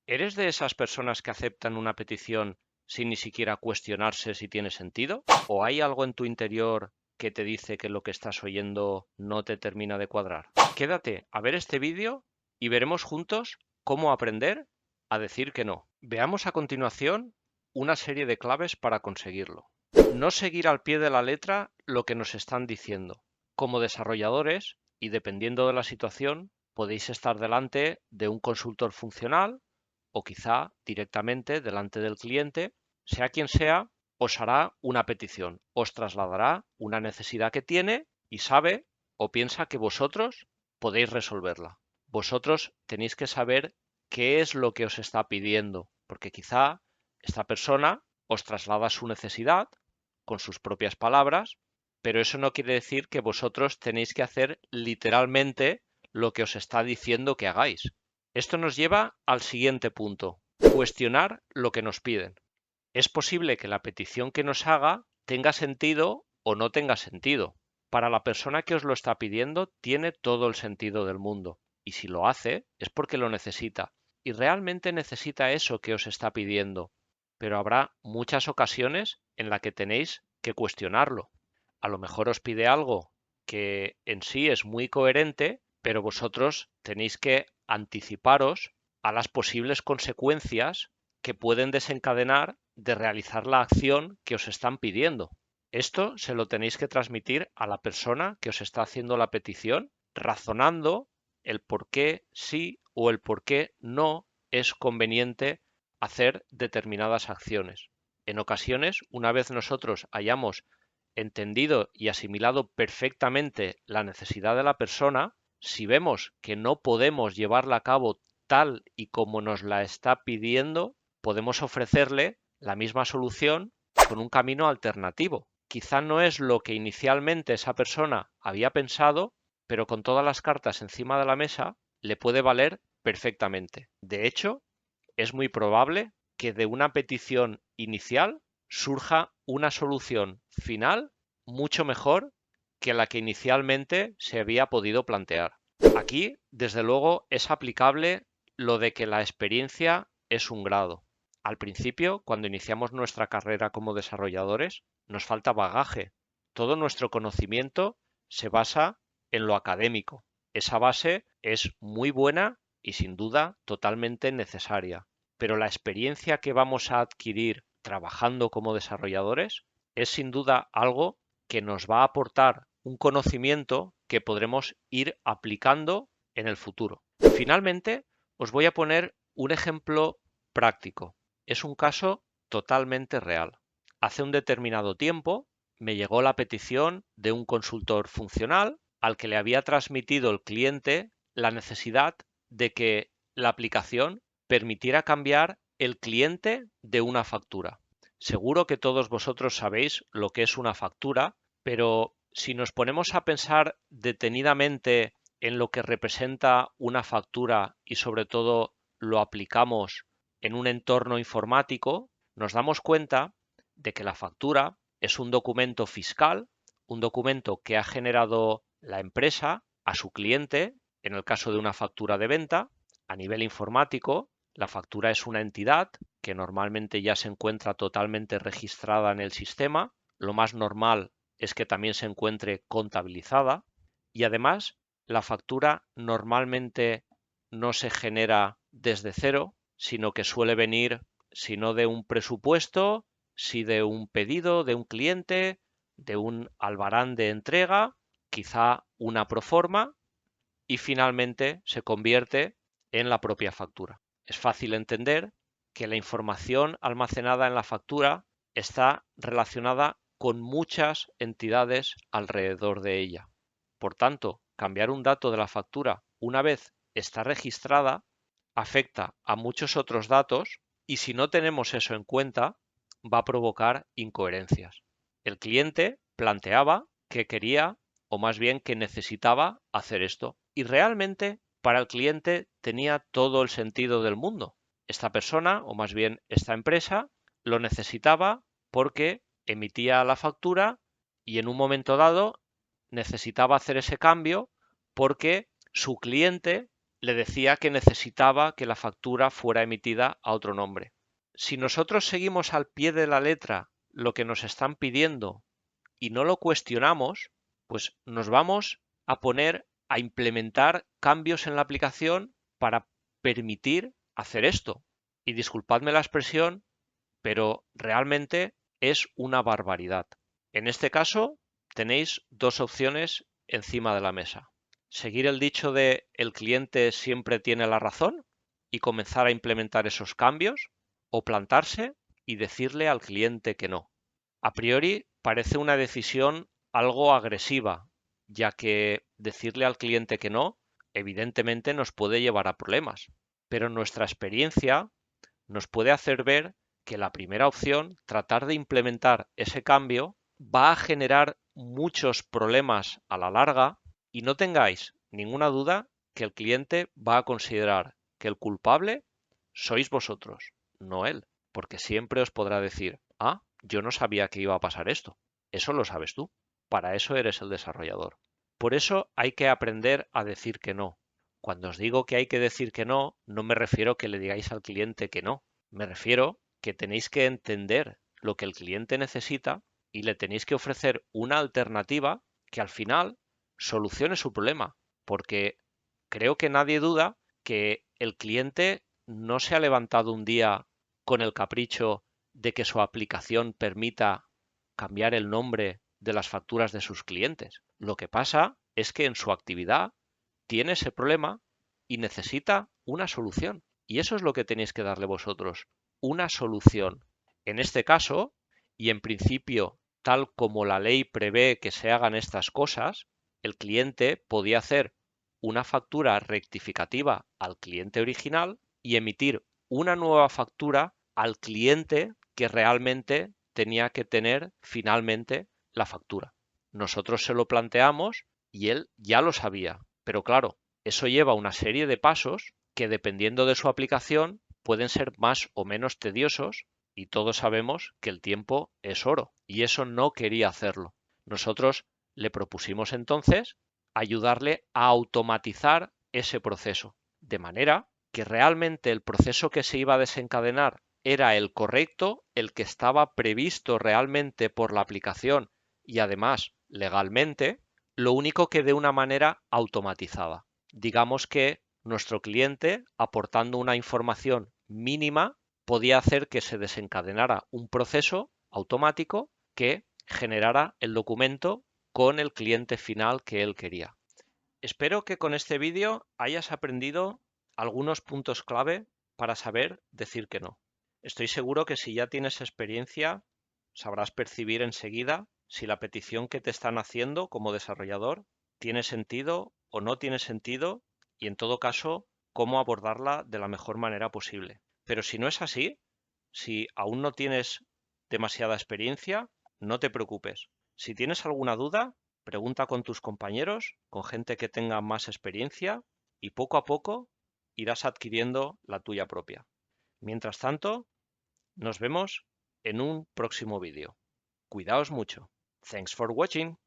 ¿Eres de esas personas que aceptan una petición sin ni siquiera cuestionarse si tiene sentido? ¿O hay algo en tu interior que te dice que lo que estás oyendo no te termina de cuadrar? Quédate a ver este vídeo y veremos juntos cómo aprender a decir que no. Veamos a continuación una serie de claves para conseguirlo. No seguir al pie de la letra lo que nos están diciendo. Como desarrolladores, y dependiendo de la situación, podéis estar delante de un consultor funcional o quizá directamente delante del cliente, sea quien sea, os hará una petición, os trasladará una necesidad que tiene y sabe o piensa que vosotros podéis resolverla. Vosotros tenéis que saber qué es lo que os está pidiendo, porque quizá esta persona os traslada su necesidad con sus propias palabras, pero eso no quiere decir que vosotros tenéis que hacer literalmente lo que os está diciendo que hagáis. Esto nos lleva al siguiente punto: cuestionar lo que nos piden. Es posible que la petición que nos haga tenga sentido o no tenga sentido. Para la persona que os lo está pidiendo tiene todo el sentido del mundo. Y si lo hace es porque lo necesita. Y realmente necesita eso que os está pidiendo. Pero habrá muchas ocasiones en las que tenéis que cuestionarlo. A lo mejor os pide algo que en sí es muy coherente, pero vosotros tenéis que anticiparos a las posibles consecuencias que pueden desencadenar de realizar la acción que os están pidiendo. Esto se lo tenéis que transmitir a la persona que os está haciendo la petición, razonando el por qué sí o el por qué no es conveniente hacer determinadas acciones. En ocasiones, una vez nosotros hayamos entendido y asimilado perfectamente la necesidad de la persona, si vemos que no podemos llevarla a cabo tal y como nos la está pidiendo, podemos ofrecerle la misma solución con un camino alternativo. Quizá no es lo que inicialmente esa persona había pensado, pero con todas las cartas encima de la mesa le puede valer perfectamente. De hecho, es muy probable que de una petición inicial surja una solución final mucho mejor que la que inicialmente se había podido plantear. Aquí, desde luego, es aplicable lo de que la experiencia es un grado. Al principio, cuando iniciamos nuestra carrera como desarrolladores, nos falta bagaje. Todo nuestro conocimiento se basa en lo académico. Esa base es muy buena y sin duda totalmente necesaria. Pero la experiencia que vamos a adquirir trabajando como desarrolladores es sin duda algo que nos va a aportar un conocimiento que podremos ir aplicando en el futuro. Finalmente, os voy a poner un ejemplo práctico. Es un caso totalmente real. Hace un determinado tiempo me llegó la petición de un consultor funcional al que le había transmitido el cliente la necesidad de que la aplicación permitiera cambiar el cliente de una factura. Seguro que todos vosotros sabéis lo que es una factura, pero si nos ponemos a pensar detenidamente en lo que representa una factura y sobre todo lo aplicamos en un entorno informático, nos damos cuenta de que la factura es un documento fiscal, un documento que ha generado la empresa a su cliente, en el caso de una factura de venta. A nivel informático, la factura es una entidad que normalmente ya se encuentra totalmente registrada en el sistema. Lo más normal es que también se encuentre contabilizada y además la factura normalmente no se genera desde cero, sino que suele venir, si no de un presupuesto, si de un pedido de un cliente, de un albarán de entrega, quizá una proforma y finalmente se convierte en la propia factura. Es fácil entender que la información almacenada en la factura está relacionada con muchas entidades alrededor de ella. Por tanto, cambiar un dato de la factura una vez está registrada afecta a muchos otros datos y si no tenemos eso en cuenta va a provocar incoherencias. El cliente planteaba que quería o más bien que necesitaba hacer esto y realmente para el cliente tenía todo el sentido del mundo. Esta persona o más bien esta empresa lo necesitaba porque emitía la factura y en un momento dado necesitaba hacer ese cambio porque su cliente le decía que necesitaba que la factura fuera emitida a otro nombre. Si nosotros seguimos al pie de la letra lo que nos están pidiendo y no lo cuestionamos, pues nos vamos a poner a implementar cambios en la aplicación para permitir hacer esto. Y disculpadme la expresión, pero realmente es una barbaridad. En este caso, tenéis dos opciones encima de la mesa. Seguir el dicho de el cliente siempre tiene la razón y comenzar a implementar esos cambios, o plantarse y decirle al cliente que no. A priori parece una decisión algo agresiva, ya que decirle al cliente que no, evidentemente nos puede llevar a problemas, pero nuestra experiencia nos puede hacer ver que la primera opción, tratar de implementar ese cambio, va a generar muchos problemas a la larga, y no tengáis ninguna duda que el cliente va a considerar que el culpable sois vosotros, no él, porque siempre os podrá decir, ah, yo no sabía que iba a pasar esto. Eso lo sabes tú. Para eso eres el desarrollador. Por eso hay que aprender a decir que no. Cuando os digo que hay que decir que no, no me refiero que le digáis al cliente que no. Me refiero que tenéis que entender lo que el cliente necesita y le tenéis que ofrecer una alternativa que al final solucione su problema. Porque creo que nadie duda que el cliente no se ha levantado un día con el capricho de que su aplicación permita cambiar el nombre de las facturas de sus clientes. Lo que pasa es que en su actividad tiene ese problema y necesita una solución. Y eso es lo que tenéis que darle vosotros, una solución. En este caso, y en principio, tal como la ley prevé que se hagan estas cosas, el cliente podía hacer una factura rectificativa al cliente original y emitir una nueva factura al cliente que realmente tenía que tener finalmente la factura. Nosotros se lo planteamos y él ya lo sabía, pero claro, eso lleva una serie de pasos que, dependiendo de su aplicación, pueden ser más o menos tediosos, y todos sabemos que el tiempo es oro, y eso no quería hacerlo. Nosotros le propusimos entonces ayudarle a automatizar ese proceso, de manera que realmente el proceso que se iba a desencadenar era el correcto, el que estaba previsto realmente por la aplicación y además legalmente, lo único que de una manera automatizada. Digamos que nuestro cliente, aportando una información mínima, podía hacer que se desencadenara un proceso automático que generara el documento con el cliente final que él quería. Espero que con este vídeo hayas aprendido algunos puntos clave para saber decir que no. Estoy seguro que si ya tienes experiencia, sabrás percibir enseguida si la petición que te están haciendo como desarrollador tiene sentido o no tiene sentido, y en todo caso, cómo abordarla de la mejor manera posible. Pero si no es así, si aún no tienes demasiada experiencia, no te preocupes. Si tienes alguna duda, pregunta con tus compañeros, con gente que tenga más experiencia, y poco a poco irás adquiriendo la tuya propia. Mientras tanto, nos vemos en un próximo vídeo. Cuidaos mucho. Thanks for watching.